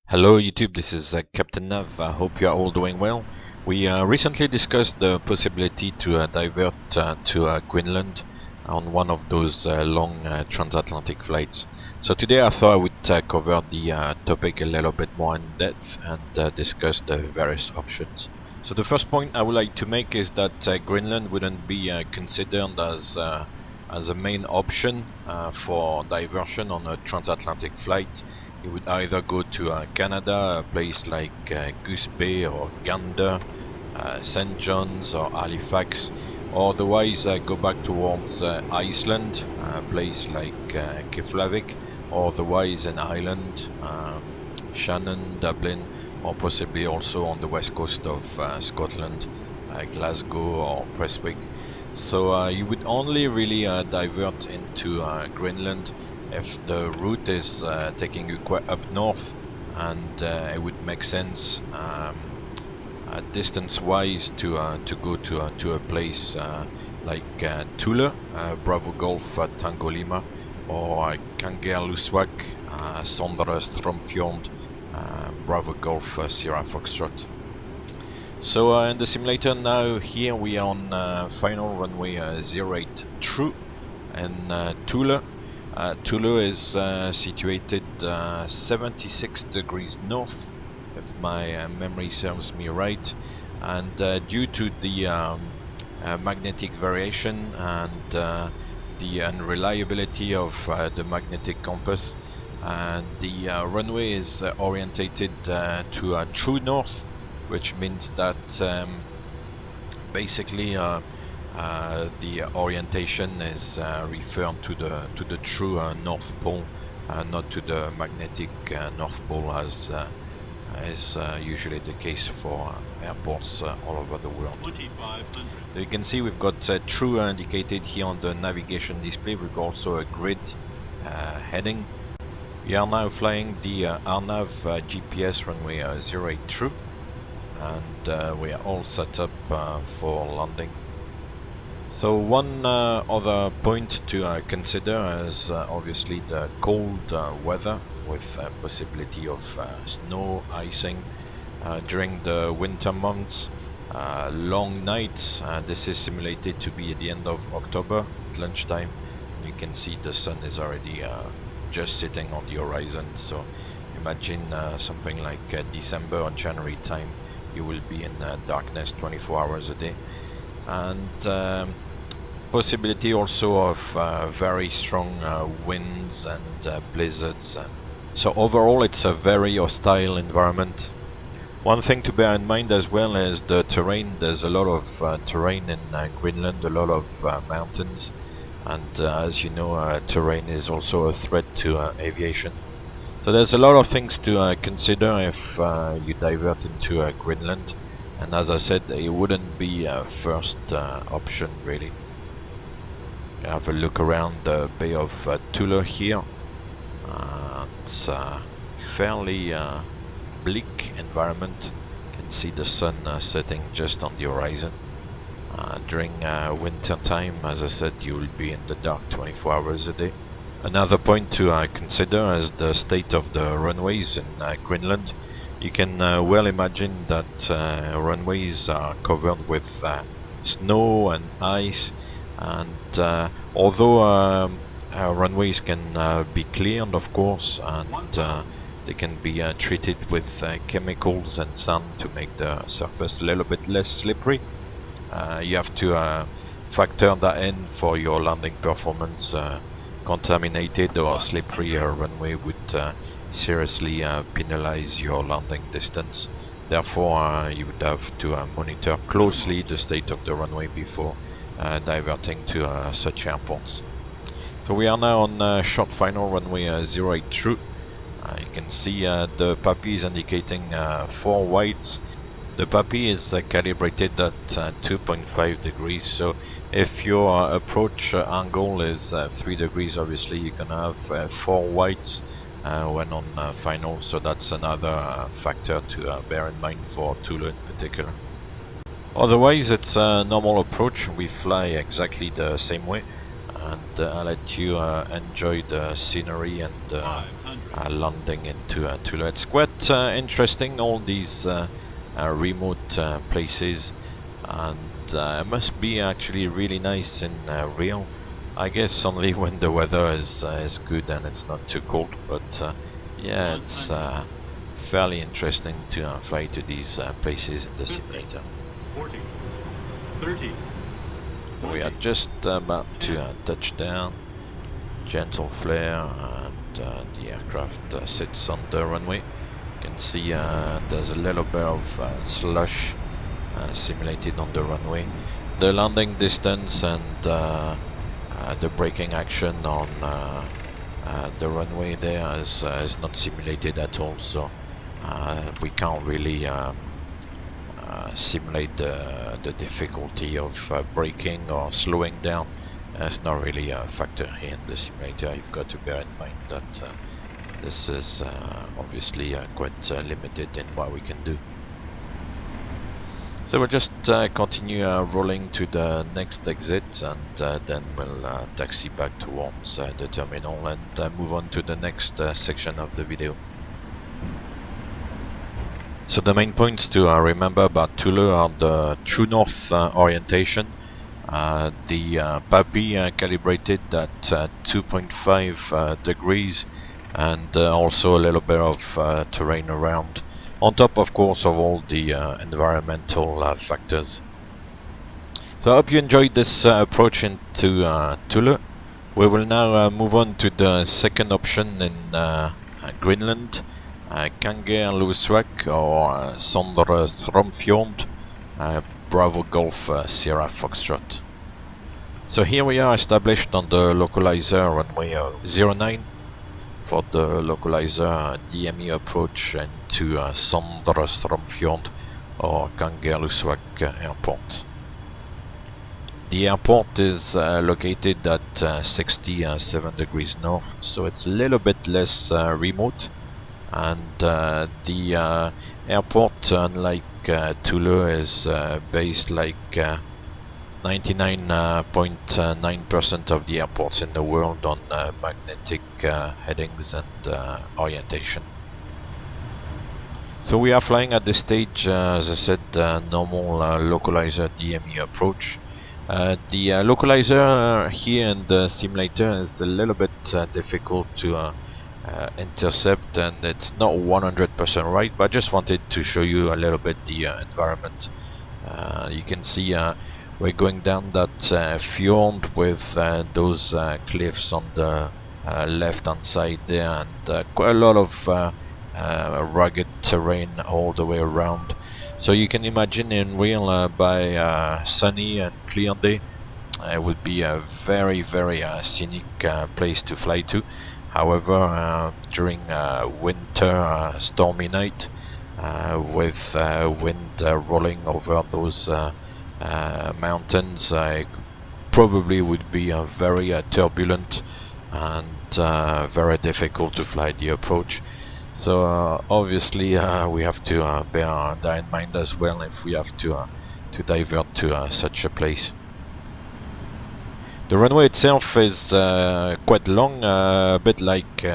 Hello YouTube, this is Captain Nav. I hope you are all doing well. We recently discussed the possibility to divert to Greenland on one of those long transatlantic flights. So today I thought I would cover the topic a little bit more in depth and discuss the various options. So the first point I would like to make is that Greenland wouldn't be considered as a main option for diversion on a transatlantic flight. You would either go to Canada, a place like Goose Bay or Gander, St. John's or Halifax, or otherwise go back towards Iceland, a place like Keflavik, or otherwise an island, Shannon, Dublin, or possibly also on the west coast of Scotland, Glasgow or Prestwick. So you would only really divert into Greenland if the route is taking you quite up north, and it would make sense distance-wise to go to a place like Thule, Bravo Golf Tango Lima, or Kangerlussuaq, Sondre Stromfjord, Bravo Golf Sierra Foxtrot. So in the simulator now, here we are on final runway 08 true in Thule. Thule is situated 76 degrees north, if my memory serves me right, and due to the magnetic variation and the unreliability of the magnetic compass, the runway is orientated to true north, which means that basically the orientation is referred to the true North Pole, not to the magnetic North Pole, as is usually the case for airports all over the world. So you can see we've got true indicated here on the navigation display. We've got also a grid heading. We are now flying the RNAV GPS runway 08 true, and we are all set up for landing. So one other point to consider is obviously the cold weather, with possibility of snow, icing during the winter months, long nights. This is simulated to be at the end of October at lunchtime. You can see the sun is already just sitting on the horizon, so imagine something like December or January time. You will be in darkness 24 hours a day, and possibility also of very strong winds and blizzards. So overall it's a very hostile environment. One thing to bear in mind as well is the terrain. There's a lot of terrain in Greenland, a lot of mountains, and as you know, terrain is also a threat to aviation. So there's a lot of things to consider if you divert into Greenland, and as I said, it wouldn't be a first option really. Have a look around the Bay of Thule here. It's a fairly bleak environment. You can see the sun setting just on the horizon. During winter time, as I said, you will be in the dark 24 hours a day. Another point to consider is the state of the runways in Greenland. You can well imagine that runways are covered with snow and ice, and although runways can be cleared, of course, and they can be treated with chemicals and sand to make the surface a little bit less slippery, you have to factor that in for your landing performance. Contaminated or slippery runway would seriously penalize your landing distance. Therefore, you would have to monitor closely the state of the runway before diverting to such airports. So we are now on short final runway 08 true. You can see the PAPI is indicating 4 whites. The PAPI is calibrated at 2.5 degrees, so if your approach angle is 3 degrees, obviously you're gonna have 4 whites when on final, so that's another factor to bear in mind for Thule in particular. Otherwise, it's a normal approach. We fly exactly the same way. and I'll let you enjoy the scenery and landing into Thule. It's quite interesting, all these remote places, and it must be actually really nice in real. I guess only when the weather is good and it's not too cold, but yeah, it's fairly interesting to fly to these places in the simulator. 40, 30. So we are just about to touch down. Gentle flare, and the aircraft sits on the runway. You can see there's a little bit of slush simulated on the runway. The landing distance and the braking action on the runway there is not simulated at all, so we can't really simulate the difficulty of braking or slowing down. It's not really a factor here in the simulator. You've got to bear in mind that this is obviously quite limited in what we can do. So we'll just continue rolling to the next exit, and then we'll taxi back towards the terminal and move on to the next section of the video. So the main points to remember about Thule are the true north orientation, the PAPI calibrated at 2.5 degrees, and also a little bit of terrain around, on top of course of all the environmental factors. So I hope you enjoyed this approach into Thule. We will now move on to the second option in Greenland, Kangerlussuaq or Sondre Stromfjord, Bravo Golf Sierra Foxtrot. So here we are established on the localizer runway 09 for the localizer DME approach into Sondre Stromfjord or Kangerlussuaq Airport. The airport is located at 67 degrees north, so it's a little bit less remote, and the airport, unlike Thule, is based like 99.9% of the airports in the world on magnetic headings and orientation. So we are flying at this stage, as I said, normal localizer DME approach. The localizer here in the simulator is a little bit difficult to intercept, and it's not 100% right, but I just wanted to show you a little bit the environment. You can see we're going down that fjord with those cliffs on the left hand side there, and quite a lot of rugged terrain all the way around. So you can imagine in real by sunny and clear day it would be a very scenic place to fly to. However, during winter stormy night with wind rolling over those mountains, probably would be very turbulent and very difficult to fly the approach. So obviously we have to bear that in mind as well if we have to divert to such a place. The runway itself is quite long, a bit like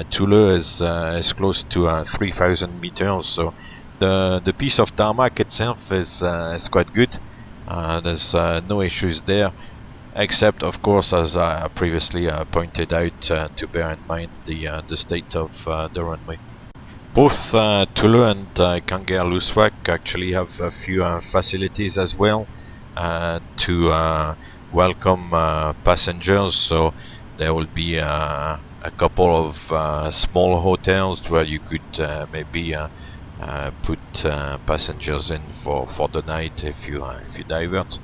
Thule is close to 3,000 meters, so the piece of tarmac itself is quite good. There's no issues there, except of course, as I previously pointed out, to bear in mind the state of the runway. Both Thule and Kangerlussuaq actually have a few facilities as well to welcome passengers, so there will be a couple of small hotels where you could maybe put passengers in for the night if you divert.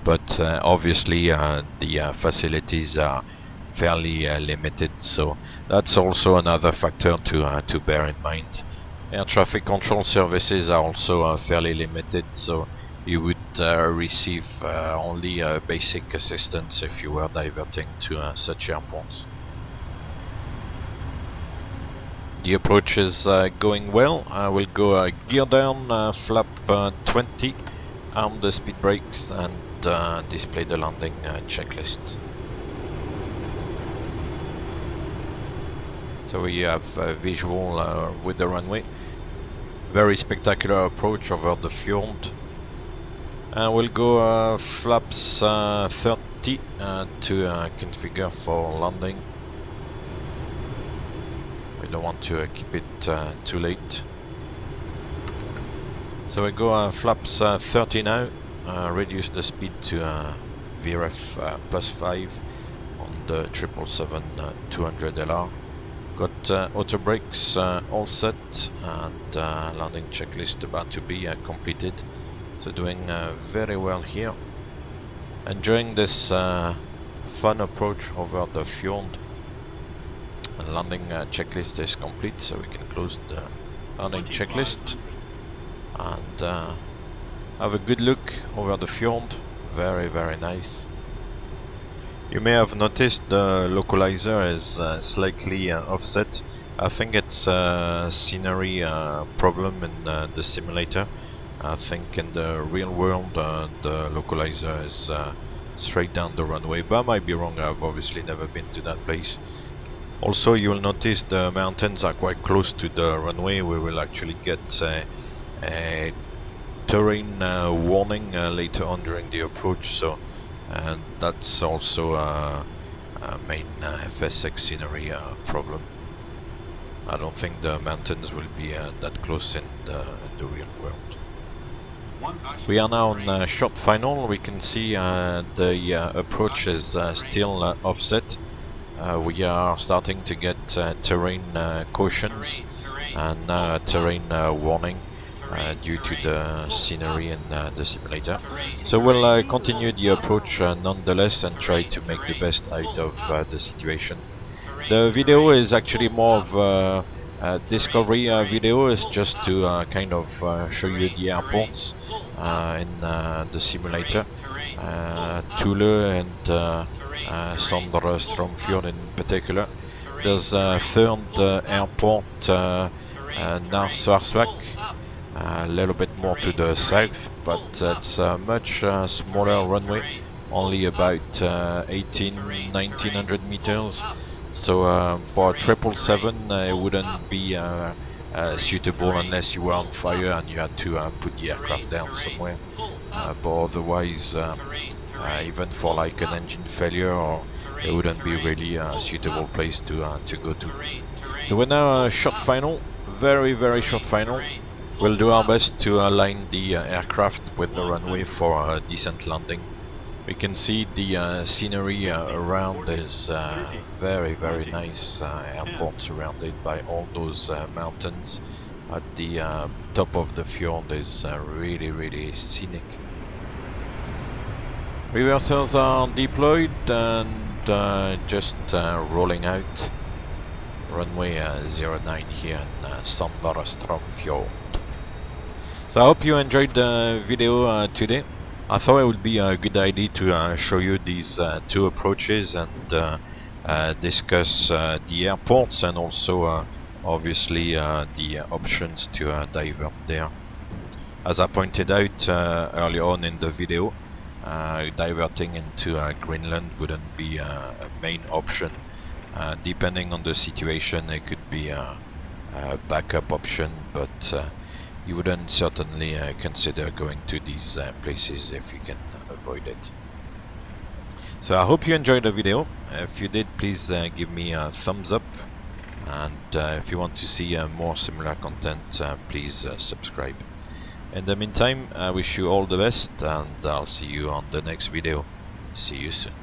But obviously the facilities are fairly limited, so that's also another factor to bear in mind. Air traffic control services are also fairly limited, so you would receive only basic assistance if you were diverting to such airports. The approach is going well. I will go gear down, flap 20, arm the speed brakes, and display the landing checklist. So we have a visual with the runway. Very spectacular approach over the fjord. And we'll go flaps 30 to configure for landing. We don't want to keep it too late. So we go flaps 30 now, reduce the speed to VRF +5 on the 777-200 LR. Got auto brakes all set, and landing checklist about to be completed. So doing very well here. Enjoying this fun approach over the fjord. And landing checklist is complete, so we can close the landing checklist and have a good look over the fjord. Very, very nice. You may have noticed the localizer is slightly offset. I think it's a scenery problem in the simulator. I think in the real world the localizer is straight down the runway, but I might be wrong. I've obviously never been to that place. Also, you'll notice the mountains are quite close to the runway. We will actually get a terrain warning later on during the approach, so and that's also a main FSX scenery problem. I don't think the mountains will be that close in the real world. We are now on short final. We can see the approach is still offset. We are starting to get terrain cautions and now a terrain warning due to the scenery in the simulator. So we'll continue the approach nonetheless and try to make the best out of the situation. The video is actually more of a discovery video. It's just to kind of show you the airports in the simulator. Thule and Sondre Stromfjord in particular. There's a third airport, Narsvarsvik, a little bit more to the south, but it's a much smaller runway, only about 1900 meters. So for a 777 it wouldn't be suitable unless you were on fire and you had to put the aircraft down somewhere. But otherwise, even for like an engine failure, or it wouldn't be really a suitable place to go to. So we're now short final, very, very short final. We'll do our best to align the aircraft with the runway for a decent landing. We can see the scenery around is very, very nice airport surrounded by all those mountains. At the top of the fjord is really, really scenic. Reversers are deployed and just rolling out. Runway 09 here in Sondre Stromfjord. So I hope you enjoyed the video today. I thought it would be a good idea to show you these two approaches and discuss the airports and also obviously the options to divert there. As I pointed out earlier on in the video, diverting into Greenland wouldn't be a main option. Depending on the situation, it could be a backup option, but you wouldn't certainly consider going to these places if you can avoid it. So I hope you enjoyed the video. If you did, please give me a thumbs up, and if you want to see more similar content, please subscribe. In the meantime, I wish you all the best, and I'll see you on the next video. See you soon.